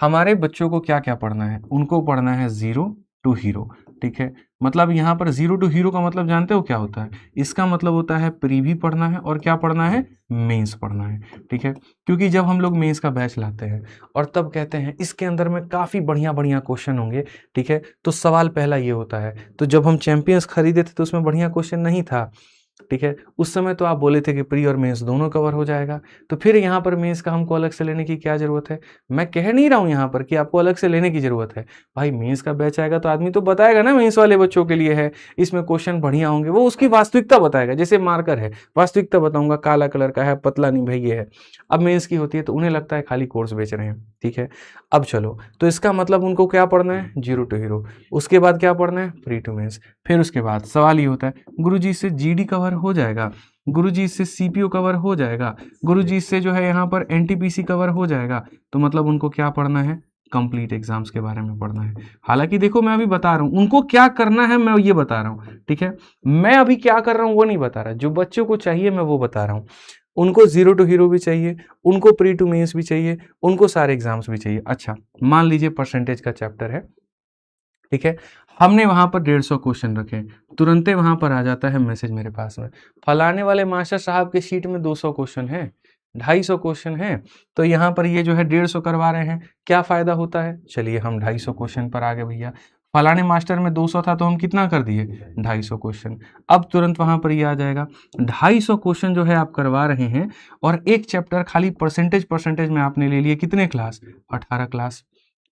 हमारे बच्चों को क्या क्या पढ़ना है, उनको पढ़ना है जीरो टू हीरो। ठीक है, मतलब यहाँ पर जीरो टू हीरो का मतलब जानते हो क्या होता है? इसका मतलब होता है प्री भी पढ़ना है और क्या पढ़ना है, मेंस पढ़ना है। ठीक है, क्योंकि जब हम लोग मेंस का बैच लाते हैं और तब कहते हैं इसके अंदर में काफ़ी बढ़िया बढ़िया क्वेश्चन होंगे। ठीक है, तो सवाल पहला ये होता है, तो जब हम चैंपियंस खरीदे थे तो उसमें बढ़िया क्वेश्चन नहीं था। ठीक है, उस समय तो आप बोले थे कि प्री और मेंस दोनों कवर हो जाएगा, तो फिर यहाँ पर मेंस का हमको अलग से लेने की क्या ज़रूरत है? मैं कह नहीं रहा हूँ यहाँ पर कि आपको अलग से लेने की ज़रूरत है। भाई मेंस का बैच आएगा तो आदमी तो बताएगा ना मेंस वाले बच्चों के लिए है, इसमें क्वेश्चन बढ़िया होंगे, वो उसकी वास्तविकता बताएगा। जैसे मार्कर है, वास्तविकता बताऊंगा, काला कलर का है, पतला नहीं भाई ये है। अब मेंस की होती है तो उन्हें लगता है खाली कोर्स बेच रहे हैं। ठीक है, अब चलो, तो इसका मतलब उनको क्या पढ़ना है, जीरो टू हीरो। उसके बाद क्या पढ़ना है, प्री टू मेंस। फिर उसके बाद सवाल ये होता है, गुरुजी इससे जीडी कवर हो जाएगा, गुरुजी इससे सीपीओ कवर हो जाएगा, गुरुजी इससे जो है यहाँ पर एनटीपीसी कवर हो जाएगा, तो मतलब उनको क्या पढ़ना है, कंप्लीट एग्जाम्स के बारे में पढ़ना है। हालांकि देखो मैं अभी बता रहा हूँ उनको क्या करना है, मैं ये बता रहा हूँ। ठीक है, मैं अभी क्या कर रहा हूँ वो नहीं बता रहा, जो बच्चों को चाहिए मैं वो बता रहा हूँ। उनको जीरो टू हीरो भी चाहिए, उनको प्री टू मेंस भी चाहिए, उनको सारे एग्जाम्स भी चाहिए। अच्छा, मान लीजिए परसेंटेज का चैप्टर है। ठीक है, हमने वहां पर 150 क्वेश्चन रखे, तुरंत वहां पर आ जाता है मैसेज मेरे पास में, फलाने वाले मास्टर साहब के शीट में 200 क्वेश्चन है, 250 क्वेश्चन है, तो यहाँ पर ये जो है 150 करवा रहे हैं, क्या फायदा होता है? चलिए हम 250 क्वेश्चन पर आ गए भैया। फलाने मास्टर में 200 था तो हम कितना कर दिए, 250 क्वेश्चन। अब तुरंत वहां पर ये आ जाएगा, 250 क्वेश्चन जो है आप करवा रहे हैं, और एक चैप्टर खाली परसेंटेज परसेंटेज में आपने ले लिए कितने क्लास, 18 क्लास।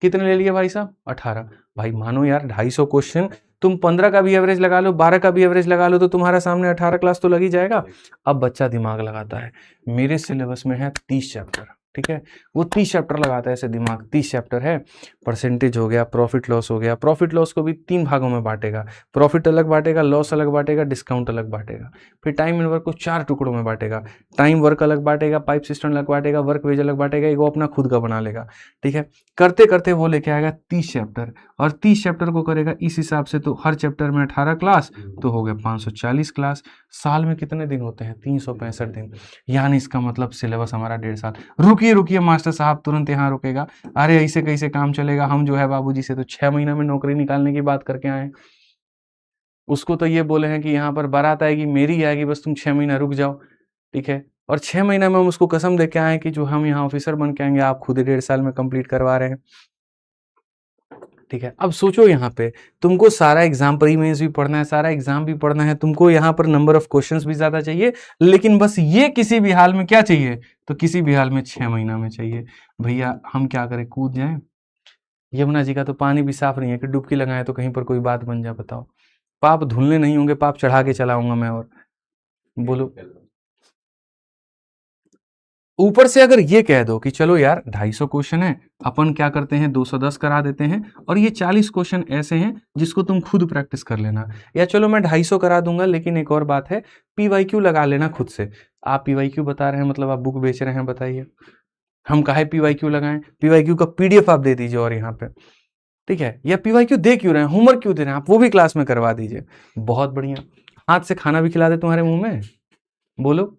कितने ले लिए भाई साहब, 18। भाई मानो यार 250 क्वेश्चन, तुम 15 का भी एवरेज लगा लो, 12 का भी एवरेज लगा लो, तो तुम्हारा सामने 18 क्लास तो लग ही जाएगा। अब बच्चा दिमाग लगाता है, मेरे सिलेबस में है 30 चैप्टर। ठीक है, वो 30 चैप्टर लगाता है ऐसे दिमाग, 30 चैप्टर है, परसेंटेज हो गया, प्रॉफिट लॉस हो गया, प्रॉफिट लॉस को भी 3 भागों में बांटेगा, प्रॉफिट अलग बांटेगा, लॉस अलग बांटेगा, डिस्काउंट अलग बांटेगा। फिर टाइम एंड वर्क को 4 टुकड़ों में बांटेगा, टाइम वर्क अलग बांटेगा, पाइप सिस्टम अलग बांटेगा, वर्क वेज अलग बांटेगा, एक वो अपना खुद का बना लेगा। ठीक है, करते करते वो लेके आएगा 30 चैप्टर, और 30 चैप्टर को करेगा इस हिसाब से, तो हर चैप्टर में 18 क्लास, तो हो गए 540 क्लास। साल में कितने दिन होते हैं, 365 दिन। यानी इसका मतलब सिलेबस हमारा 1.5 साल। रुकिए रुकिए मास्टर साहब, तुरंत यहाँ रुकेगा, अरे ऐसे कैसे काम चलेगा, हम जो है बाबूजी से तो 6 महीना में नौकरी निकालने की बात करके आए, उसको तो ये बोले हैं कि यहाँ पर बारात आएगी मेरी आएगी, बस तुम 6 महीना रुक जाओ। ठीक है, और 6 महीना में हम उसको कसम दे के आए कि जो हम यहाँ ऑफिसर बन के आएंगे, आप खुद ही 1.5 साल में कंप्लीट करवा रहे हैं। ठीक है, अब सोचो यहाँ पे तुमको सारा एग्जाम प्री मेंस भी पढ़ना है, सारा एग्जाम भी पढ़ना है, तुमको यहाँ पर नंबर ऑफ क्वेश्चंस भी ज्यादा चाहिए, लेकिन बस ये किसी भी हाल में क्या चाहिए, तो किसी भी हाल में 6 महीना में चाहिए। भैया हम क्या करें, कूद जाएं? यमुना जी का तो पानी भी साफ नहीं है कि डुबकी लगाए तो कहीं पर कोई बात बन जाए, बताओ। पाप धुलने नहीं होंगे, पाप चढ़ा के चलाऊंगा मैं, और बोलो। ऊपर से अगर ये कह दो कि चलो यार 250 क्वेश्चन है, अपन क्या करते हैं 210 करा देते हैं, और ये 40 क्वेश्चन ऐसे हैं जिसको तुम खुद प्रैक्टिस कर लेना, या चलो मैं 250 करा दूंगा, लेकिन एक और बात है, पीवाईक्यू लगा लेना खुद से। आप पीवाईक्यू बता रहे हैं मतलब आप बुक बेच रहे हैं, बताइए हम काहे पीवाईक्यू लगाएं? पीवाईक्यू का पीडीएफ आप दे दीजिए और यहाँ पे, ठीक है, या पीवाईक्यू दे क्यों रहे हैं, होमवर्क क्यों दे रहे हैं, आप वो भी क्लास में करवा दीजिए, बहुत बढ़िया। हाथ से खाना भी खिला दे तुम्हारे मुंह में, बोलो।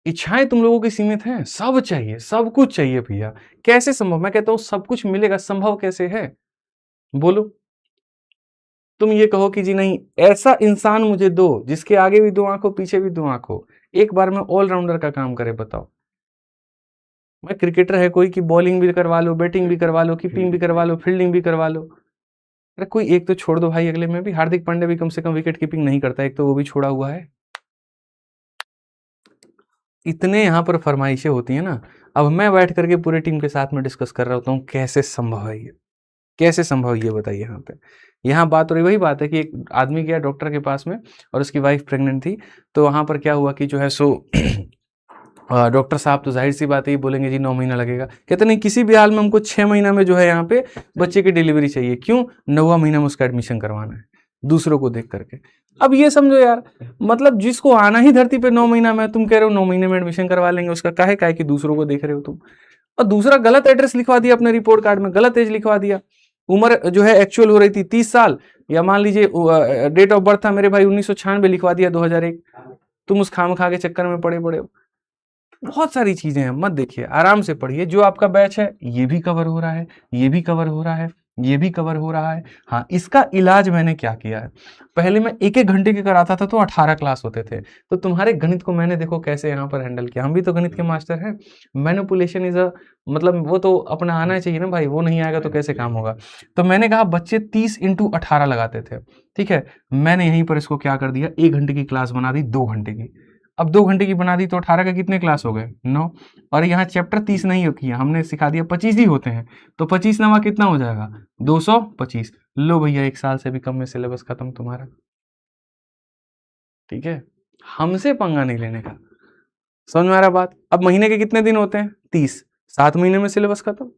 इच्छाएं तुम लोगों की सीमित हैं, सब चाहिए, सब कुछ चाहिए भैया। कैसे संभव, मैं कहता हूं सब कुछ मिलेगा, संभव कैसे है, बोलो। तुम ये कहो कि जी नहीं, ऐसा इंसान मुझे दो जिसके आगे भी 2 आंख हो, पीछे भी 2 आंख हो, एक बार में ऑलराउंडर का काम करे, बताओ। मैं क्रिकेटर है कोई कि बॉलिंग भी करवा लो, बैटिंग भी करवा लो, कीपिंग भी करवा लो, फील्डिंग भी करवा लो। अरे कोई एक तो छोड़ दो भाई, अगले में भी हार्दिक पांड्या भी कम से कम विकेट कीपिंग नहीं करता, एक तो वो भी छोड़ा हुआ है। इतने यहाँ पर फरमाइशें होती हैं ना, अब मैं बैठ करके पूरे टीम के साथ में डिस्कस कर रहा होता हूँ, कैसे संभव है ये, कैसे संभव, ये बताइए। यहाँ पे यहाँ बात हो रही, वही बात है कि एक आदमी गया डॉक्टर के पास में और उसकी वाइफ प्रेग्नेंट थी, तो वहाँ पर क्या हुआ कि जो है सो डॉक्टर साहब तो जाहिर सी बात है बोलेंगे जी 9 महीना लगेगा, कहते नहीं किसी भी हाल में हमको 6 महीना में जो है यहाँ पे बच्चे की डिलीवरी चाहिए, क्यों, 9वां महीना में उसका एडमिशन करवाना है, दूसरों को देख करके। अब ये समझो यार, मतलब जिसको आना ही धरती पे 9 महीना में, तुम कह रहे हो 9 महीने में एडमिशन करवा लेंगे, उसका काहे काहे कि दूसरों को देख रहे हो तुम। और दूसरा गलत एड्रेस लिखवा दिया अपने रिपोर्ट कार्ड में, गलत एज लिखवा दिया, उम्र जो है एक्चुअल हो रही थी 30 साल, या मान लीजिए डेट ऑफ बर्थ था मेरे भाई 1996, लिखवा दिया 2001। तुम उस खाम खा के चक्कर में पड़े पड़े हो। बहुत सारी चीजें हैं, मत देखिए, आराम से पढ़िए। जो आपका बैच है ये भी कवर हो रहा है, ये भी कवर हो रहा है, ये भी कवर हो रहा है। हाँ, इसका इलाज मैंने क्या किया है, पहले मैं एक एक घंटे के कराता था तो 18 क्लास होते थे। तो तुम्हारे गणित को मैंने देखो कैसे यहाँ पर हैंडल किया, हम भी तो गणित के मास्टर हैं। मैनिपुलेशन इज अ, मतलब वो तो अपना आना चाहिए ना भाई, वो नहीं आएगा तो कैसे काम होगा। तो मैंने कहा बच्चे 30 इंटू 18 लगाते थे, ठीक है। मैंने यहीं पर इसको क्या कर दिया, 1 घंटे की क्लास बना दी 2 घंटे की। अब 2 घंटे की बना दी तो 18 का कितने क्लास हो गए, 9। और यहाँ चैप्टर 30 नहीं हो किया, हमने सिखा दिया 25 ही होते हैं। तो 25 नवा कितना हो जाएगा, 225। लो भैया, 1 साल से भी कम में सिलेबस खत्म तुम्हारा, ठीक है। हमसे पंगा नहीं लेने का, समझ में आ रहा बात। अब महीने के कितने दिन होते हैं, 30, 7 महीने में सिलेबस खत्म।